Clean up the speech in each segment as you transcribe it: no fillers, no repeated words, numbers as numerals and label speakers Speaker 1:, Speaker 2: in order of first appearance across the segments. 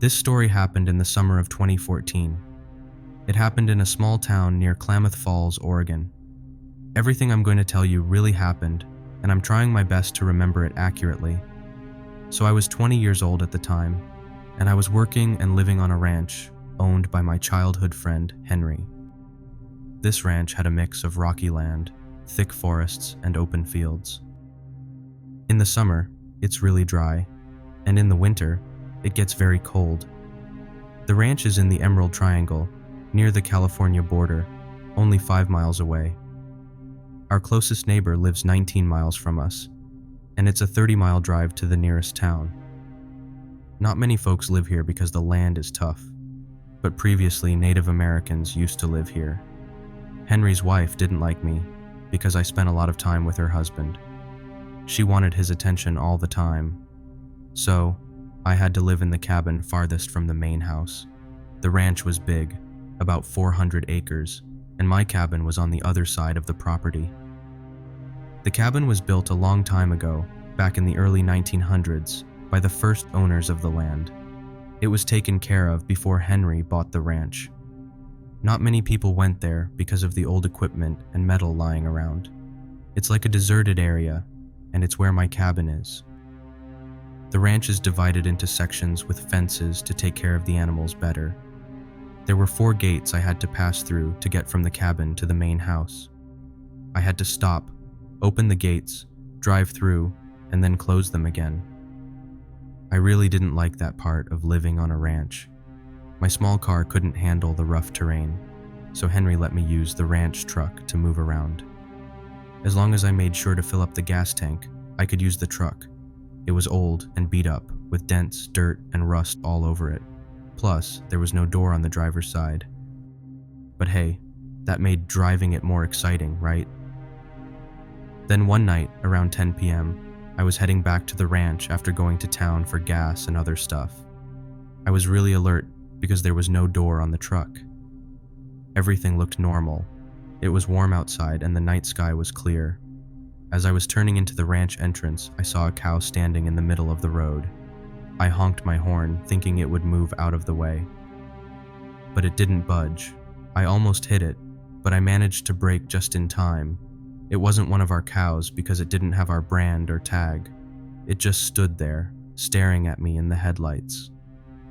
Speaker 1: This story happened in the summer of 2014. It happened in a small town near Klamath Falls, Oregon. Everything I'm going to tell you really happened, and I'm trying my best to remember it accurately. So I was 20 years old at the time, and I was working and living on a ranch owned by my childhood friend, Henry. This ranch had a mix of rocky land, thick forests, and open fields. In the summer, it's really dry, and in the winter, it gets very cold. The ranch is in the Emerald Triangle, near the California border, only 5 miles away. Our closest neighbor lives 19 miles from us, and it's a 30-mile drive to the nearest town. Not many folks live here because the land is tough, but previously Native Americans used to live here. Henry's wife didn't like me because I spent a lot of time with her husband. She wanted his attention all the time, so I had to live in the cabin farthest from the main house. The ranch was big, about 400 acres, and my cabin was on the other side of the property. The cabin was built a long time ago, back in the early 1900s, by the first owners of the land. It was taken care of before Henry bought the ranch. Not many people went there because of the old equipment and metal lying around. It's like a deserted area, and it's where my cabin is. The ranch is divided into sections with fences to take care of the animals better. There were 4 gates I had to pass through to get from the cabin to the main house. I had to stop, open the gates, drive through, and then close them again. I really didn't like that part of living on a ranch. My small car couldn't handle the rough terrain, so Henry let me use the ranch truck to move around. As long as I made sure to fill up the gas tank, I could use the truck. It was old and beat up, with dents, dirt, and rust all over it. Plus, there was no door on the driver's side. But hey, that made driving it more exciting, right? Then one night, around 10 p.m., I was heading back to the ranch after going to town for gas and other stuff. I was really alert because there was no door on the truck. Everything looked normal. It was warm outside and the night sky was clear. As I was turning into the ranch entrance, I saw a cow standing in the middle of the road. I honked my horn, thinking it would move out of the way. But it didn't budge. I almost hit it, but I managed to brake just in time. It wasn't one of our cows because it didn't have our brand or tag. It just stood there, staring at me in the headlights.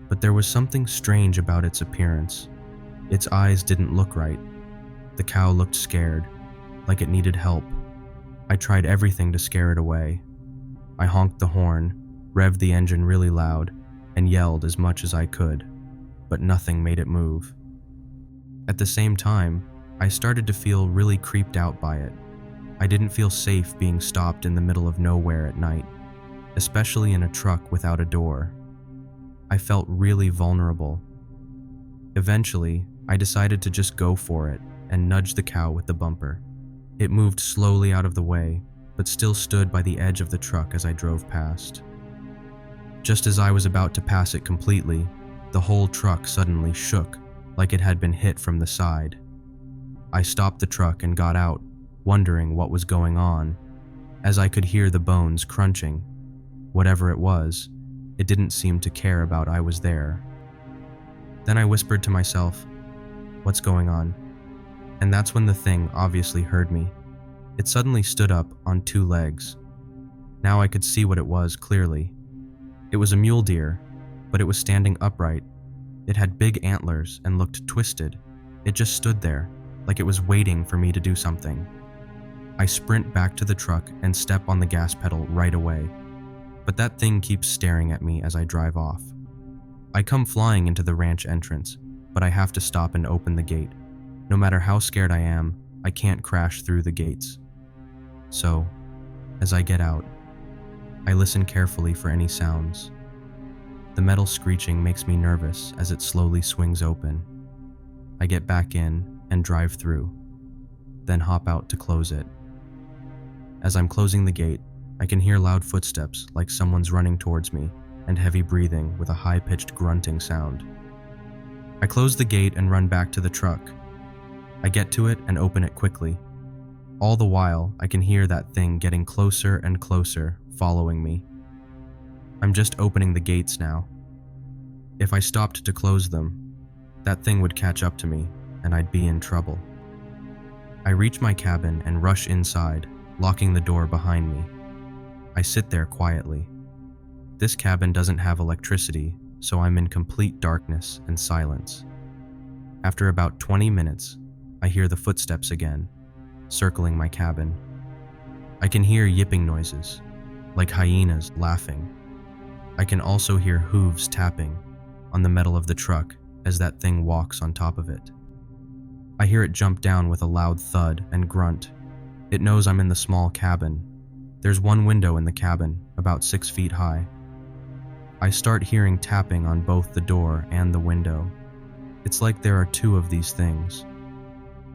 Speaker 1: But there was something strange about its appearance. Its eyes didn't look right. The cow looked scared, like it needed help. I tried everything to scare it away. I honked the horn, revved the engine really loud, and yelled as much as I could, but nothing made it move. At the same time, I started to feel really creeped out by it. I didn't feel safe being stopped in the middle of nowhere at night, especially in a truck without a door. I felt really vulnerable. Eventually, I decided to just go for it and nudge the cow with the bumper. It moved slowly out of the way, but still stood by the edge of the truck as I drove past. Just as I was about to pass it completely, the whole truck suddenly shook, like it had been hit from the side. I stopped the truck and got out, wondering what was going on, as I could hear the bones crunching. Whatever it was, it didn't seem to care about I was there. Then I whispered to myself, "What's going on?" And that's when the thing obviously heard me. It suddenly stood up on 2 legs. Now I could see what it was clearly. It was a mule deer, but it was standing upright. It had big antlers and looked twisted. It just stood there, like it was waiting for me to do something. I sprint back to the truck and step on the gas pedal right away. But that thing keeps staring at me as I drive off. I come flying into the ranch entrance, but I have to stop and open the gate. No matter how scared I am, I can't crash through the gates. So, as I get out, I listen carefully for any sounds. The metal screeching makes me nervous as it slowly swings open. I get back in and drive through, then hop out to close it. As I'm closing the gate, I can hear loud footsteps like someone's running towards me and heavy breathing with a high-pitched grunting sound. I close the gate and run back to the truck. I get to it and open it quickly. All the while, I can hear that thing getting closer and closer, following me. I'm just opening the gates now. If I stopped to close them, that thing would catch up to me and I'd be in trouble. I reach my cabin and rush inside, locking the door behind me. I sit there quietly. This cabin doesn't have electricity, so I'm in complete darkness and silence. After about 20 minutes, I hear the footsteps again, circling my cabin. I can hear yipping noises, like hyenas laughing. I can also hear hooves tapping on the metal of the truck as that thing walks on top of it. I hear it jump down with a loud thud and grunt. It knows I'm in the small cabin. There's one window in the cabin, about 6 feet high. I start hearing tapping on both the door and the window. It's like there are two of these things.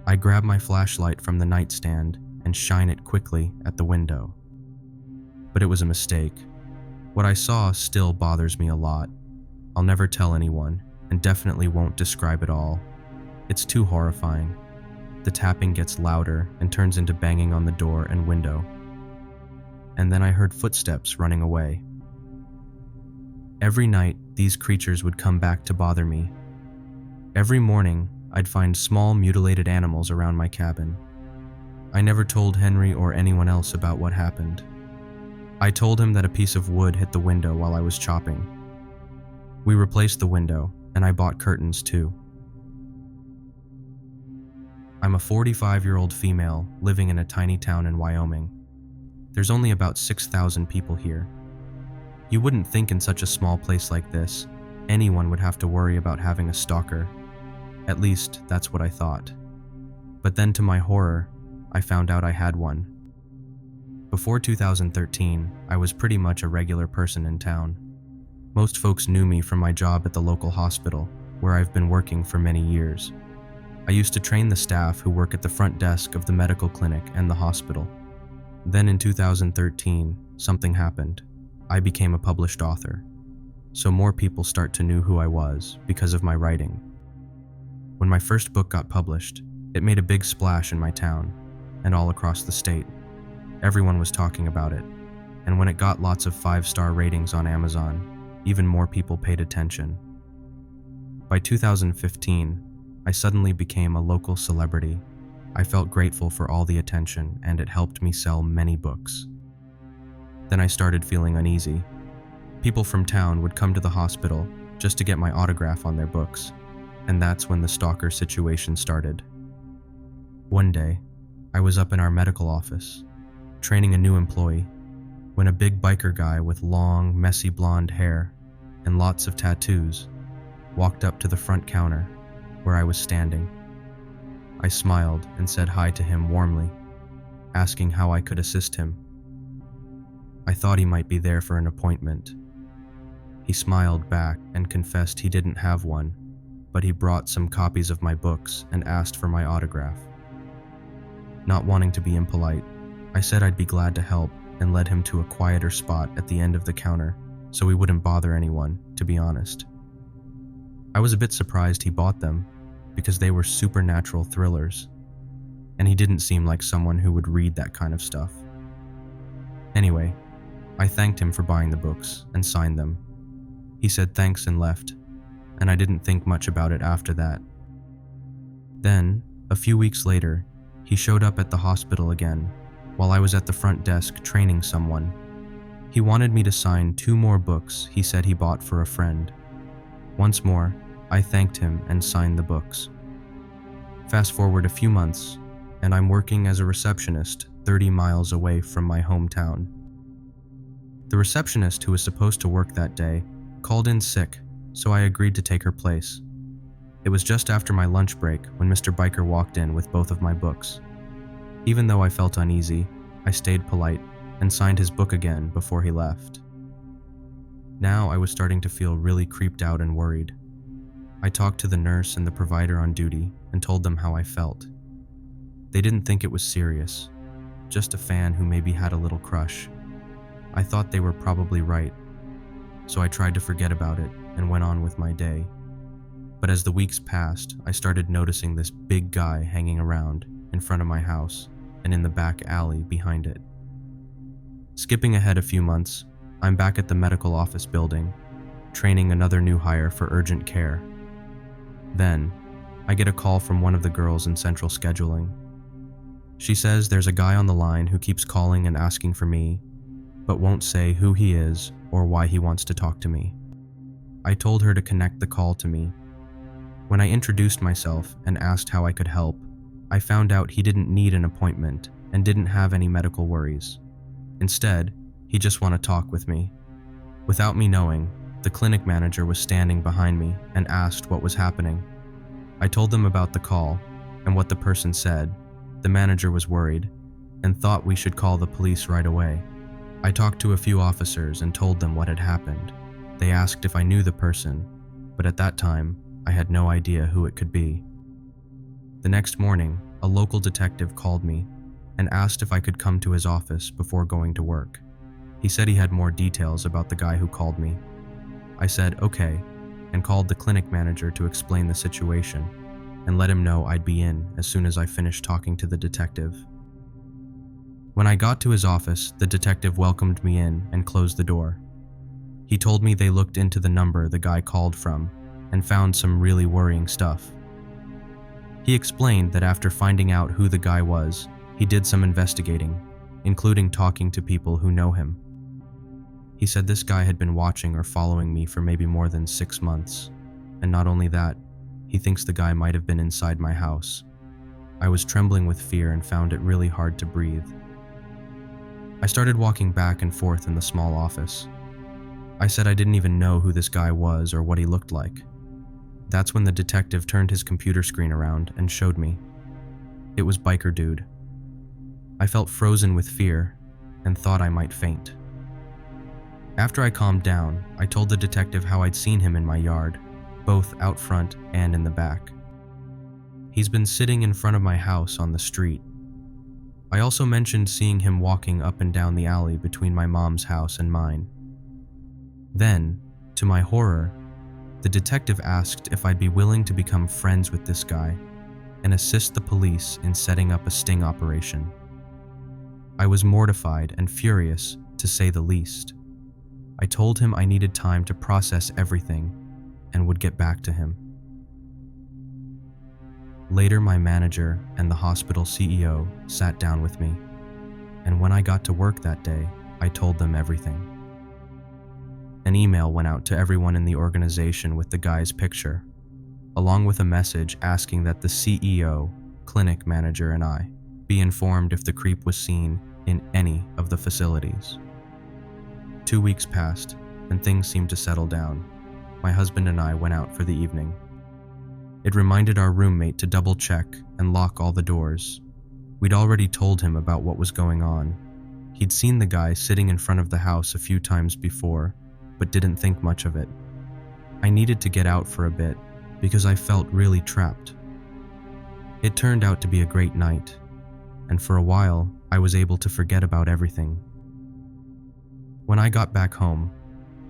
Speaker 1: I grab my flashlight from the nightstand and shine it quickly at the window. But it was a mistake. What I saw still bothers me a lot. I'll never tell anyone, and definitely won't describe it all. It's too horrifying. The tapping gets louder and turns into banging on the door and window. And then I heard footsteps running away. Every night, these creatures would come back to bother me. Every morning, I'd find small mutilated animals around my cabin. I never told Henry or anyone else about what happened. I told him that a piece of wood hit the window while I was chopping. We replaced the window, and I bought curtains too. I'm a 45-year-old female living in a tiny town in Wyoming. There's only about 6,000 people here. You wouldn't think in such a small place like this, anyone would have to worry about having a stalker. At least, that's what I thought. But then to my horror, I found out I had one. Before 2013, I was pretty much a regular person in town. Most folks knew me from my job at the local hospital, where I've been working for many years. I used to train the staff who work at the front desk of the medical clinic and the hospital. Then in 2013, something happened. I became a published author. So more people start to know who I was because of my writing. When my first book got published, it made a big splash in my town and all across the state. Everyone was talking about it, and when it got lots of 5-star ratings on Amazon, even more people paid attention. By 2015, I suddenly became a local celebrity. I felt grateful for all the attention, and it helped me sell many books. Then I started feeling uneasy. People from town would come to the hospital just to get my autograph on their books, and that's when the stalker situation started. One day, I was up in our medical office, training a new employee, when a big biker guy with long, messy blonde hair and lots of tattoos walked up to the front counter where I was standing. I smiled and said hi to him warmly, asking how I could assist him. I thought he might be there for an appointment. He smiled back and confessed he didn't have one, but he brought some copies of my books and asked for my autograph. Not wanting to be impolite, I said I'd be glad to help and led him to a quieter spot at the end of the counter so he wouldn't bother anyone, to be honest. I was a bit surprised he bought them because they were supernatural thrillers, and he didn't seem like someone who would read that kind of stuff. Anyway, I thanked him for buying the books and signed them. He said thanks and left, and I didn't think much about it after that. Then, a few weeks later, he showed up at the hospital again while I was at the front desk training someone. He wanted me to sign 2 more books he said he bought for a friend. Once more, I thanked him and signed the books. Fast forward a few months, and I'm working as a receptionist 30 miles away from my hometown. The receptionist who was supposed to work that day called in sick, so I agreed to take her place. It was just after my lunch break when Mr. Biker walked in with both of my books. Even though I felt uneasy, I stayed polite and signed his book again before he left. Now I was starting to feel really creeped out and worried. I talked to the nurse and the provider on duty and told them how I felt. They didn't think it was serious, just a fan who maybe had a little crush. I thought they were probably right, so I tried to forget about it and went on with my day. But as the weeks passed, I started noticing this big guy hanging around in front of my house and in the back alley behind it. Skipping ahead a few months, I'm back at the medical office building. training another new hire for urgent care. Then, I get a call from one of the girls in central scheduling. She says there's a guy on the line who keeps calling and asking for me, but won't say who he is or why he wants to talk to me. I told her to connect the call to me. When I introduced myself and asked how I could help, I found out he didn't need an appointment and didn't have any medical worries. Instead, he just wanted to talk with me. Without me knowing, the clinic manager was standing behind me and asked what was happening. I told them about the call and what the person said. The manager was worried and thought we should call the police right away. I talked to a few officers and told them what had happened. They asked if I knew the person, but at that time, I had no idea who it could be. The next morning, a local detective called me and asked if I could come to his office before going to work. He said he had more details about the guy who called me. I said okay, and called the clinic manager to explain the situation and let him know I'd be in as soon as I finished talking to the detective. When I got to his office, the detective welcomed me in and closed the door. He told me they looked into the number the guy called from and found some really worrying stuff. He explained that after finding out who the guy was, he did some investigating, including talking to people who know him. He said this guy had been watching or following me for maybe more than 6 months, and not only that, he thinks the guy might have been inside my house. I was trembling with fear and found it really hard to breathe. I started walking back and forth in the small office. I said I didn't even know who this guy was or what he looked like. That's when the detective turned his computer screen around and showed me. It was Biker Dude. I felt frozen with fear and thought I might faint. After I calmed down, I told the detective how I'd seen him in my yard, both out front and in the back. He's been sitting in front of my house on the street. I also mentioned seeing him walking up and down the alley between my mom's house and mine. Then, to my horror, the detective asked if I'd be willing to become friends with this guy and assist the police in setting up a sting operation. I was mortified and furious, to say the least. I told him I needed time to process everything and would get back to him. Later, my manager and the hospital CEO sat down with me, and when I got to work that day, I told them everything. An email went out to everyone in the organization with the guy's picture, along with a message asking that the CEO, clinic manager, and I be informed if the creep was seen in any of the facilities. 2 weeks passed, and things seemed to settle down. My husband and I went out for the evening. It reminded our roommate to double-check and lock all the doors. We'd already told him about what was going on. He'd seen the guy sitting in front of the house a few times before, but didn't think much of it. I needed to get out for a bit because I felt really trapped. It turned out to be a great night, and for a while, I was able to forget about everything. When I got back home,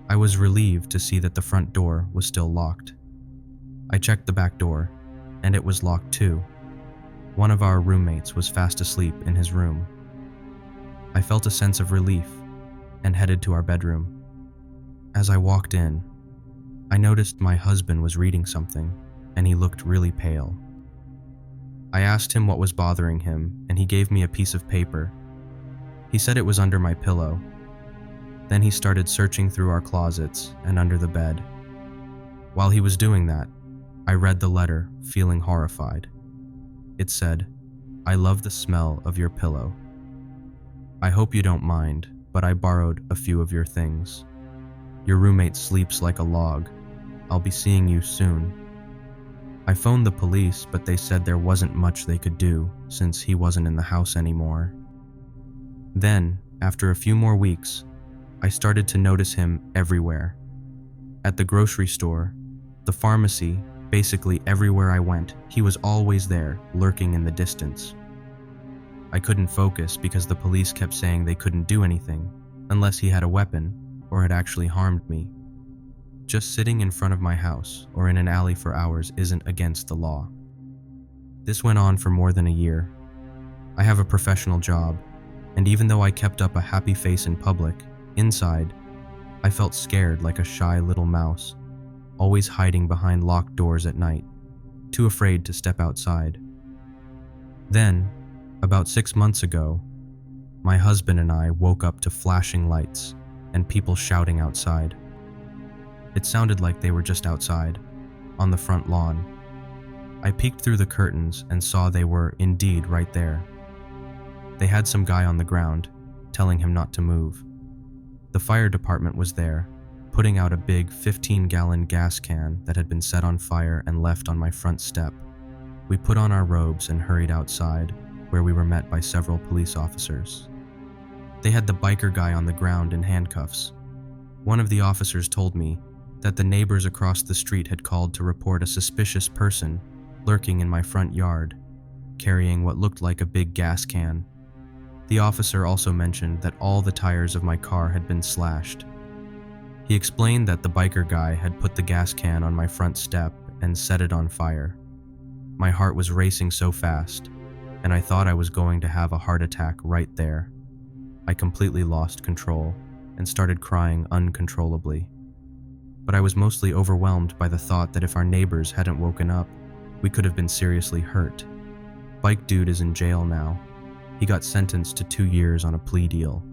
Speaker 1: I was relieved to see that the front door was still locked. I checked the back door, and it was locked too. One of our roommates was fast asleep in his room. I felt a sense of relief and headed to our bedroom. As I walked in, I noticed my husband was reading something, and he looked really pale. I asked him what was bothering him, and he gave me a piece of paper. He said it was under my pillow. Then he started searching through our closets and under the bed. While he was doing that, I read the letter, feeling horrified. It said, "I love the smell of your pillow. I hope you don't mind, but I borrowed a few of your things. Your roommate sleeps like a log. I'll be seeing you soon." I phoned the police, but they said there wasn't much they could do since he wasn't in the house anymore. Then, after a few more weeks, I started to notice him everywhere. At the grocery store, the pharmacy, basically everywhere I went, he was always there, lurking in the distance. I couldn't focus because the police kept saying they couldn't do anything unless he had a weapon or had actually harmed me. Just sitting in front of my house or in an alley for hours isn't against the law. This went on for more than a year. I have a professional job, and even though I kept up a happy face in public, inside, I felt scared like a shy little mouse, always hiding behind locked doors at night, too afraid to step outside. Then, about 6 months ago, my husband and I woke up to flashing lights and people shouting outside. It sounded like they were just outside, on the front lawn. I peeked through the curtains and saw they were indeed right there. They had some guy on the ground, telling him not to move. The fire department was there, putting out a big 15-gallon gas can that had been set on fire and left on my front step. We put on our robes and hurried outside, where we were met by several police officers. They had the biker guy on the ground in handcuffs. One of the officers told me that the neighbors across the street had called to report a suspicious person lurking in my front yard, carrying what looked like a big gas can. The officer also mentioned that all the tires of my car had been slashed. He explained that the biker guy had put the gas can on my front step and set it on fire. My heart was racing so fast, and I thought I was going to have a heart attack right there. I completely lost control and started crying uncontrollably. But I was mostly overwhelmed by the thought that if our neighbors hadn't woken up, we could have been seriously hurt. Bike Dude is in jail now. He got sentenced to 2 years on a plea deal.